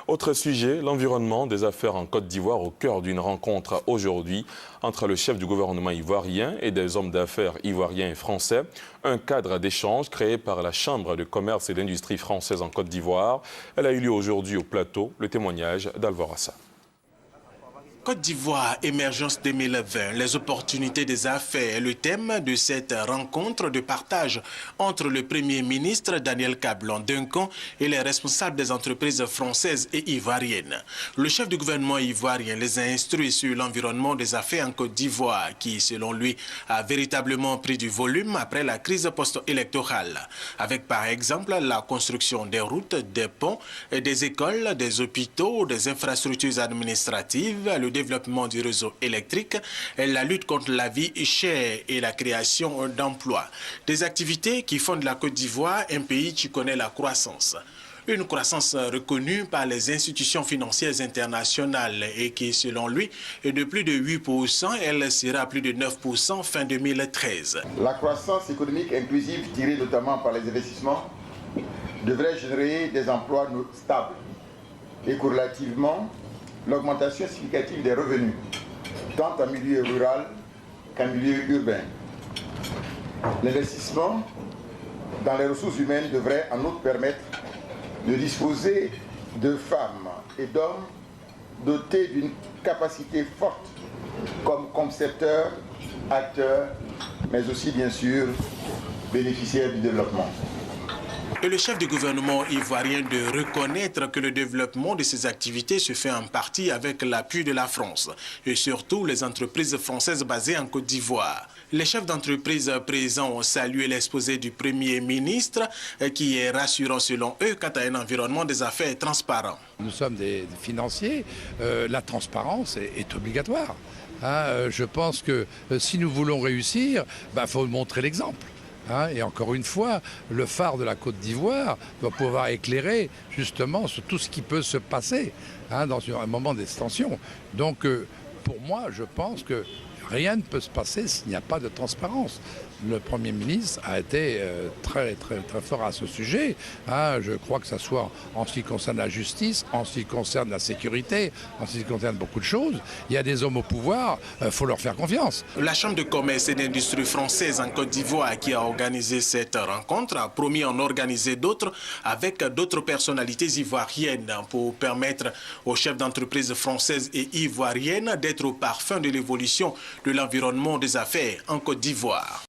Autre sujet, l'environnement des affaires en Côte d'Ivoire au cœur d'une rencontre aujourd'hui entre le chef du gouvernement ivoirien et des hommes d'affaires ivoiriens et français. Un cadre d'échange créé par la Chambre de commerce et d'industrie française en Côte d'Ivoire. Elle a eu lieu aujourd'hui au plateau. Le témoignage d'Alvorassa. Côte d'Ivoire, émergence 2020, les opportunités des affaires est le thème de cette rencontre de partage entre le Premier ministre Daniel Kablan-Duncan et les responsables des entreprises françaises et ivoiriennes. Le chef du gouvernement ivoirien les a instruits sur l'environnement des affaires en Côte d'Ivoire qui, selon lui, a véritablement pris du volume après la crise post-électorale, avec par exemple la construction des routes, des ponts, des écoles, des hôpitaux, des infrastructures administratives, le développement du réseau électrique, la lutte contre la vie chère et la création d'emplois. Des activités qui font de la Côte d'Ivoire un pays qui connaît la croissance. Une croissance reconnue par les institutions financières internationales et qui, selon lui, est de plus de 8%. Elle sera plus de 9% fin 2013. La croissance économique inclusive, tirée notamment par les investissements, devrait générer des emplois stables et corrélativement l'augmentation significative des revenus, tant en milieu rural qu'en milieu urbain. L'investissement dans les ressources humaines devrait en outre permettre de disposer de femmes et d'hommes dotés d'une capacité forte comme concepteurs, acteurs, mais aussi bien sûr bénéficiaires du développement. Et le chef du gouvernement ivoirien de reconnaître que le développement de ces activités se fait en partie avec l'appui de la France et surtout les entreprises françaises basées en Côte d'Ivoire. Les chefs d'entreprise présents ont salué l'exposé du Premier ministre qui est rassurant selon eux quant à un environnement des affaires transparent. Nous sommes des financiers, la transparence est obligatoire. Je pense que si nous voulons réussir, il faut montrer l'exemple. Et encore une fois, le phare de la Côte d'Ivoire doit pouvoir éclairer justement sur tout ce qui peut se passer dans un moment d'extension. Donc pour moi, je pense que rien ne peut se passer s'il n'y a pas de transparence. Le Premier ministre a été très fort à ce sujet. Je crois que ce soit en ce qui concerne la justice, en ce qui concerne la sécurité, en ce qui concerne beaucoup de choses. Il y a des hommes au pouvoir, il faut leur faire confiance. La Chambre de commerce et d'industrie française en Côte d'Ivoire qui a organisé cette rencontre a promis en organiser d'autres avec d'autres personnalités ivoiriennes pour permettre aux chefs d'entreprise françaises et ivoiriennes d'être au parfum de l'évolution de l'environnement des affaires en Côte d'Ivoire.